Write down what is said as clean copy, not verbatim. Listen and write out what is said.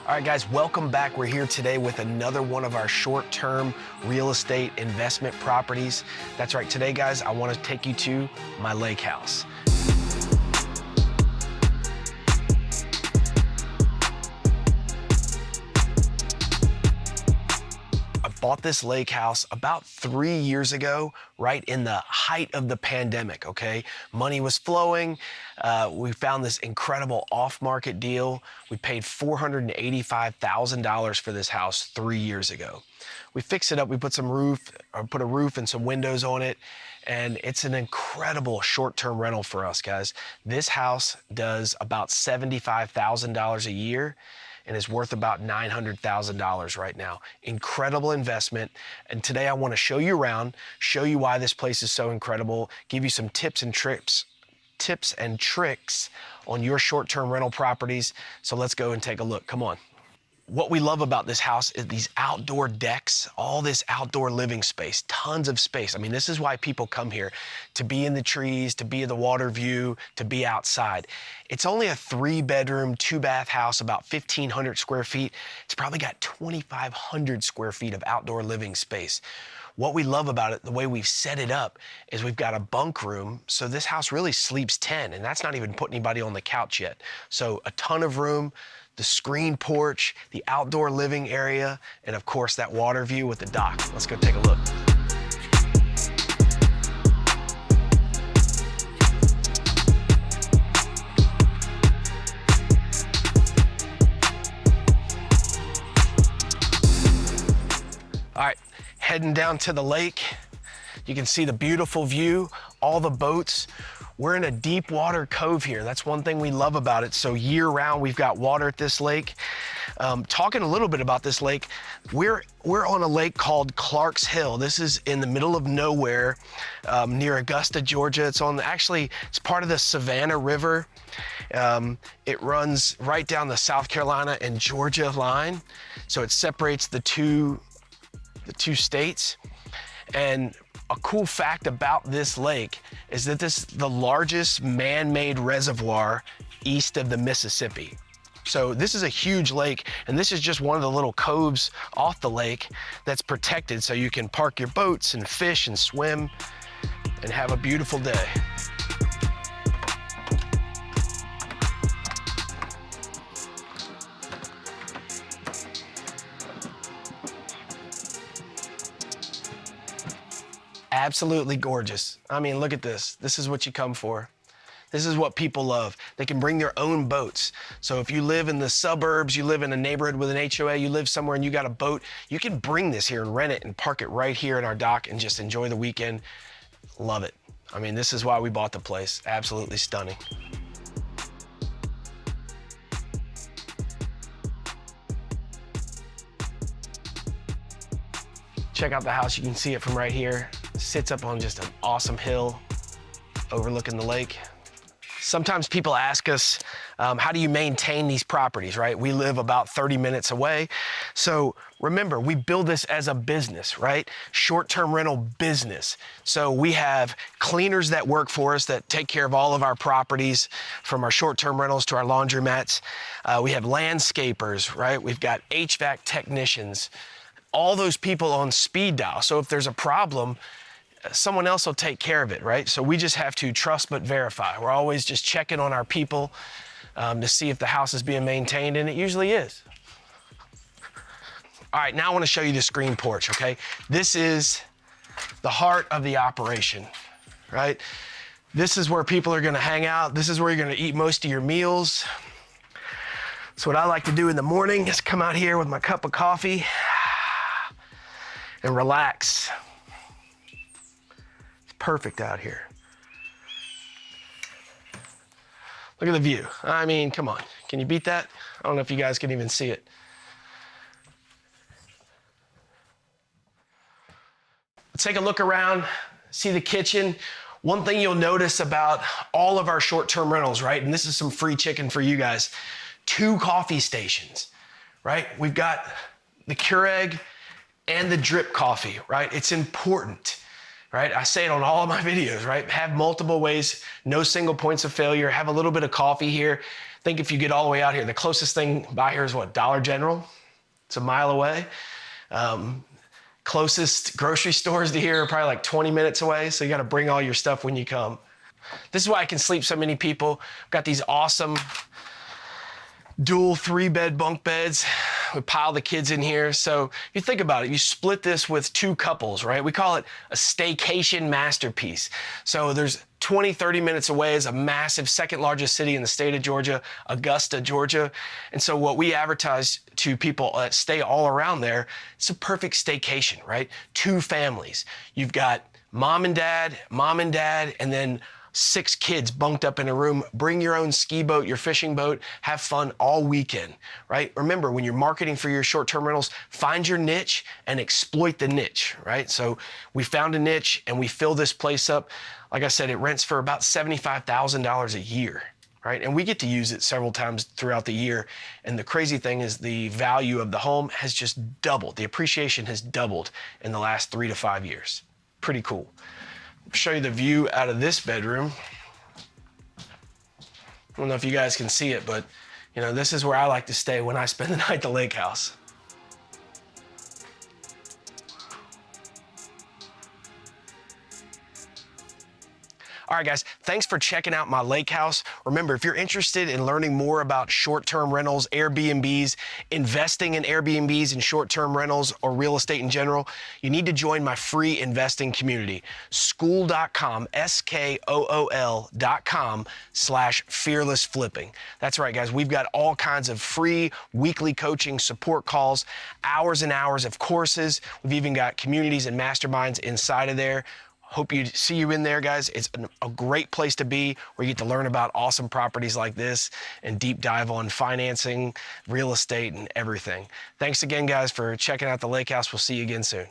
All right, guys, welcome back. We're here today with another one of our short-term real estate investment properties. That's right, today, guys, I want to take you to my lake house. I bought this lake house about 3 years ago, right in the height of the pandemic, okay? Money was flowing. We found this incredible off-market deal. We paid $485,000 for this house 3 years ago. We fixed it up. We put a roof and some windows on it, and it's an incredible short-term rental for us, guys. This house does about $75,000 a year and is worth about $900,000 right now. Incredible investment. And today I want to show you around, show you why this place is so incredible, give you some tips and tricks on your short-term rental properties. So let's go and take a look. Come on. What we love about this house is these outdoor decks, all this outdoor living space, tons of space. I mean, this is why people come here, to be in the trees, to be in the water view, to be outside. It's only a 3-bedroom, 2-bath house, about 1,500 square feet. It's probably got 2,500 square feet of outdoor living space. What we love about it, the way we've set it up, is we've got a bunk room. So this house really sleeps 10, and that's not even putting anybody on the couch yet. So a ton of room, the screen porch, the outdoor living area, and of course that water view with the dock. Let's go take a look. All right, heading down to the lake. You can see the beautiful view, all the boats. We're in a deep water cove here. That's one thing we love about it. So year round, we've got water at this lake. Talking a little bit about this lake, we're on a lake called Clark's Hill. This is in the middle of nowhere, near Augusta, Georgia. It's part of the Savannah River. It runs right down the South Carolina and Georgia line. So it separates the two states. And a cool fact about this lake is that this is the largest man-made reservoir east of the Mississippi. So this is a huge lake, and this is just one of the little coves off the lake that's protected so you can park your boats and fish and swim and have a beautiful day. Absolutely gorgeous. I mean, look at this. This is what you come for. This is what people love. They can bring their own boats. So if you live in the suburbs, you live in a neighborhood with an HOA, you live somewhere and you got a boat, you can bring this here and rent it and park it right here in our dock and just enjoy the weekend. Love it. I mean, this is why we bought the place. Absolutely stunning. Check out the house. You can see it from right here. Sits up on just an awesome hill overlooking the lake. Sometimes people ask us, how do you maintain these properties, right? We live about 30 minutes away. So remember, we build this as a business, right? Short-term rental business. So we have cleaners that work for us that take care of all of our properties, from our short-term rentals to our laundromats. We have landscapers, right? We've got HVAC technicians, all those people on speed dial. So if there's a problem, someone else will take care of it, right? So we just have to trust but verify. We're always just checking on our people to see if the house is being maintained, and it usually is. All right, now I want to show you the screen porch, okay? This is the heart of the operation, right? This is where people are gonna hang out. This is where you're gonna eat most of your meals. So what I like to do in the morning is come out here with my cup of coffee and relax. It's perfect out here. Look at the view. I mean, come on. Can you beat that? I don't know if you guys can even see it. Let's take a look around, see the kitchen. One thing you'll notice about all of our short-term rentals, right? And this is some free chicken for you guys. 2 coffee stations, right? We've got the Keurig and the drip coffee, right? It's important, right? I say it on all of my videos, right? Have multiple ways, no single points of failure, have a little bit of coffee here. think if you get all the way out here, the closest thing by here is what, Dollar General? It's a mile away. Closest grocery stores to here are probably like 20 minutes away, so you gotta bring all your stuff when you come. This is why I can sleep so many people. Got these awesome dual 3-bed bunk beds. We pile the kids in here. So you think about it, you split this with 2 couples, right? We call it a staycation masterpiece. So there's 20, 30 minutes away is a massive second largest city in the state of Georgia, Augusta, Georgia. And so what we advertise to people that stay all around there, it's a perfect staycation, right? 2 families. You've got mom and dad, and then 6 kids bunked up in a room. Bring your own ski boat, your fishing boat, have fun all weekend, right? Remember, when you're marketing for your short-term rentals, find your niche and exploit the niche, right? So we found a niche and we fill this place up. Like I said, it rents for about $75,000 a year, right? And we get to use it several times throughout the year. And the crazy thing is the value of the home has just doubled. The appreciation has doubled in the last 3 to 5 years. Pretty cool. Show you the view out of this bedroom. I don't know if you guys can see it, but you know, this is where I like to stay when I spend the night at the lake house. All right, guys, thanks for checking out my lake house. Remember, if you're interested in learning more about short-term rentals, Airbnbs, investing in Airbnbs and short-term rentals, or real estate in general, you need to join my free investing community, school.com, SKOOL.com/fearless flipping. That's right, guys. We've got all kinds of free weekly coaching support calls, hours and hours of courses. We've even got communities and masterminds inside of there. Hope you see you in there, guys. It's a great place to be where you get to learn about awesome properties like this and deep dive on financing, real estate, and everything. Thanks again, guys, for checking out the lake house. We'll see you again soon.